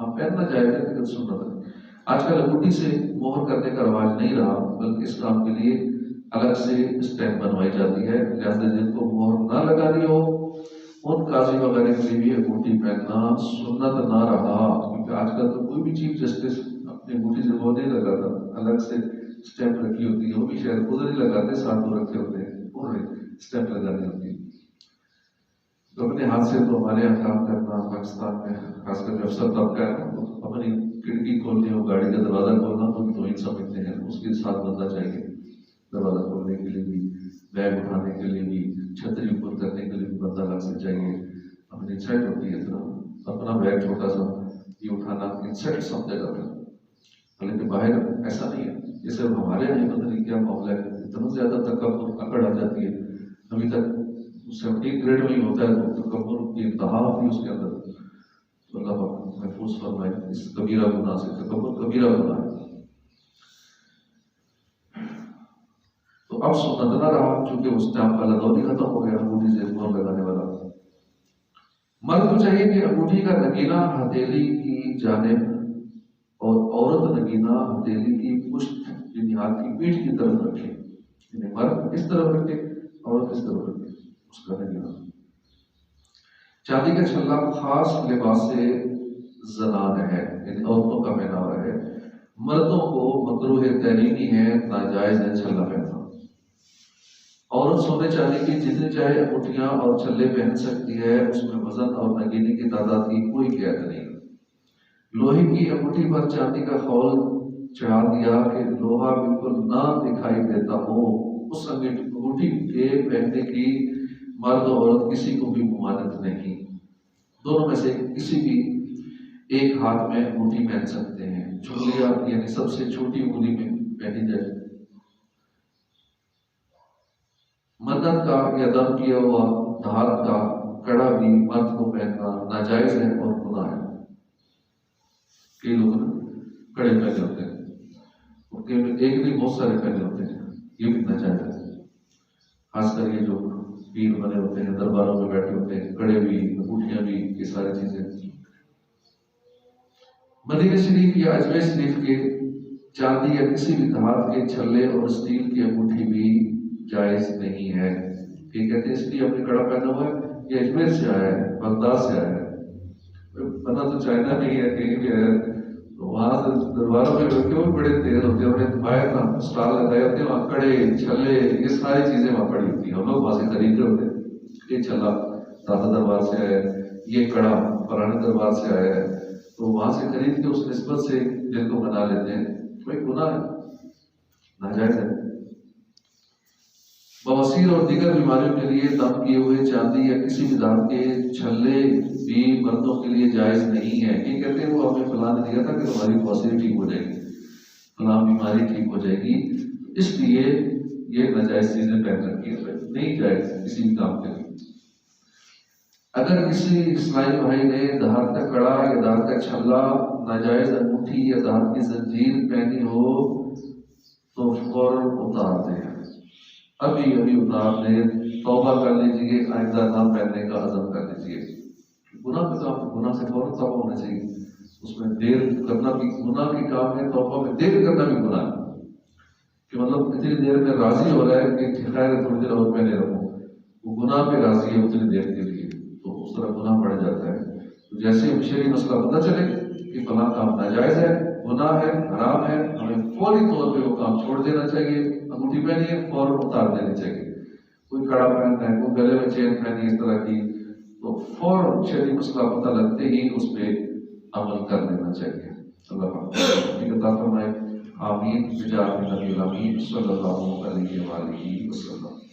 آپ پہننا جائز ہے لیکن سنت ہے۔ آج کل انگوٹھی سے مہر کرنے کا رواج نہیں رہا، بلکہ اس کام کے لیے الگ سے اسٹیمپ بنوائی جاتی ہے، لہٰذا جن کو مہر نہ لگانی ہو ان قاضی وغیرہ کے لیے بھی انگوٹھی پہننا سنت نہ رہا، کیونکہ آج کل تو کوئی بھی چیف جسٹس اپنی انگوٹھی سے وہ نہیں لگاتا، الگ سے اسٹیمپ رکھی ہوتی ہے، وہ بھی شاید خود نہیں لگاتے، ساتھ وہ رکھے ہوتے ہیں، انہوں نے اسٹیمپ لگانی ہوتی ہے۔ تو اپنے ہاتھ سے تو ہمارے یہاں کام کرنا پاکستان میں خاص کر جو افسر طبقہ ہے تو اپنی کھڑکی کھولنی ہو، گاڑی کا دروازہ کھولنا تو بھی توہین سمجھتے ہیں، اس کے ساتھ بندہ چاہیے دروازہ کھولنے کے لیے بھی، بیگ اٹھانے کے لیے بھی، چھتری اوپر کرنے کے لیے بھی بندہ الگ سے چاہیے۔ اپنی انسلٹ ہوتی ہے اتنا، اپنا بیگ چھوٹا سا یہ اٹھانا انسلٹ سمجھا جاتا ہے، حالانکہ باہر ایسا نہیں ہے۔ جیسے ہمارے یہاں پتہ نہیں کیا معاملہ ہے، اتنا زیادہ تکبر اکڑ آ جاتی ہے، ابھی تک 17 گریڈ میں ہی ہوتا ہے تو تکبر کی انتہا ہوتی ہے اس کے اندر۔ تو اللہ پاک محفوظ فرمائے اس کبیرہ گناہ سے، تکبر کبیرہ گناہ ہے۔ تو اب سنت نہ رہا، چونکہ اس ٹائم کا لگاؤ بھی ختم ہو گیا انگوٹھی سے مہر لگانے والا۔ مرد کو چاہیے کہ انگوٹھی کا نگینہ ہتھیلی کی جانب اور عورت نگینہ ہتھیلی کی پشت یعنی ہاتھ کی پیٹھ کی طرف رکھے، یعنی مرد اس طرف رکھے عورت اس طرف رکھے اس کا نگینہ۔ چاندی کا چھلا خاص لباس زنان ہے، یعنی عورتوں کا پہناوا ہے، مردوں کو مکروہ تحریمی ہے، ناجائز ہے چھلا پہننا۔ عورت سونے چاندی کی جتنی چاہے انگوٹھیاں اور چھلے پہن سکتی ہے، اس میں وزن اور نگینی کی تعداد کی کوئی قید نہیں۔ لوہے کی انگوٹھی پر چاندی کا خول چڑھا دیا کہ لوہا بالکل نہ دکھائی دیتا ہو، اس انگوٹھی کے پہننے کی مرد و عورت کسی کو بھی ممانعت نہیں، دونوں میں سے کسی بھی ایک ہاتھ میں انگوٹھی پہن سکتے ہیں۔ چنگلیاں یعنی سب سے چھوٹی انگلی میں پہنی جائے۔ مدد کا یا دم کیا ہوا دھات کا کڑا بھی مرد کو پہننا ناجائز ہے اور گناہ ہے۔ کئی لوگ کڑے پہنے ہوتے ہیں، ایک نہیں بہت سارے پہنے ہوتے ہیں، یہ بھی ناجائز ہے۔ خاص کر یہ جو پیر بنے ہوتے ہیں، درباروں میں بیٹھے ہوتے ہیں، کڑے بھی، انگوٹھیاں بھی، یہ ساری چیزیں۔ مدینہ شریف یا اجمیر شریف کے چاندی یا کسی بھی دھات کے چھلے اور اسٹیل کی انگوٹھی بھی جائز نہیں ہے۔ یہ کہتے ہیں اس لیے اپنے کڑا پہنا ہوا ہے، یہ اجمیر سے آیا ہے، بغداد سے آیا ہے، بنا تو چائنا نہیں ہے، کہیں بھی ہے، وہاں سے درباروں میں کیوں بڑے تیز ہوتے ہیں، انہیں باہر نا اسٹال لگائے ہوتے ہیں، وہاں کڑے چھلے یہ ساری چیزیں وہاں پڑی ہوتی ہیں، ہم لوگ وہاں سے خرید رہے ہوتے ہیں۔ یہ چھلا دادا دربار سے آیا ہے، یہ کڑا پرانے دربار سے آیا ہے، تو وہاں سے خرید کے اس نسبت سے جن کو بنا لیتے ہیں، کوئی گناہ ہے، ناجائز ہے۔ بواسیر اور دیگر بیماریوں کے لیے دم کیے ہوئے چاندی یا کسی بھی دھات کے چھلے بھی مردوں کے لیے جائز نہیں ہے۔ یہ کہتے ہیں وہ ہمیں فلاں نے دیا تھا کہ ہماری بواسیر ٹھیک ہو جائے گی، فلاں بیماری ٹھیک ہو جائے گی، اس لیے یہ ناجائز چیزیں پہن رکھی ہے، نہیں جائز کسی بھی کام کے لیے۔ اگر کسی اسلامی بھائی نے دھات کا کڑا یا دھات کا چھلا، ناجائز انگوٹھی یا دھات کی زنجیر پہنی ہو تو فوراً اتار دیں، ابھی اتار دیں، توبہ کر لیجیے، آئندہ نہ پہننے کا عزم کر لیجیے۔ گناہ کا کام، گناہ سے فوراً توبہ ہونا چاہیے، اس میں دیر کرنا بھی گناہ کی کام ہے، توبہ میں دیر کرنا بھی گناہ ہے، کہ مطلب اتنی دیر میں راضی ہو رہا ہے کہ خیر ہے تھوڑی دیر اور پہنے رہوں، وہ گناہ پہ راضی ہے اتنی دیر کے لیے، تو اس طرح گناہ بڑھ جاتا ہے۔ تو جیسے شرعی مسئلہ پتہ چلے کہ فلاں کام ناجائز ہے، گناہ ہے، حرام ہے، ہمیں فوری طور پہ وہ کام چھوڑ دینا چاہیے، انگوٹھی پہنی ہے فوراً اتار دینی چاہیے، کوئی کڑا پہننا ہے، کوئی گلے میں چین پہنی اس طرح کی، تو فوراً شرعی مسئلہ پتہ لگتے ہی اس پہ عمل کر لینا چاہیے۔ اللہ پاک عطا فرمائے، آمین بجاہ نبی الامین صلی اللہ علیہ وآلہ وسلم۔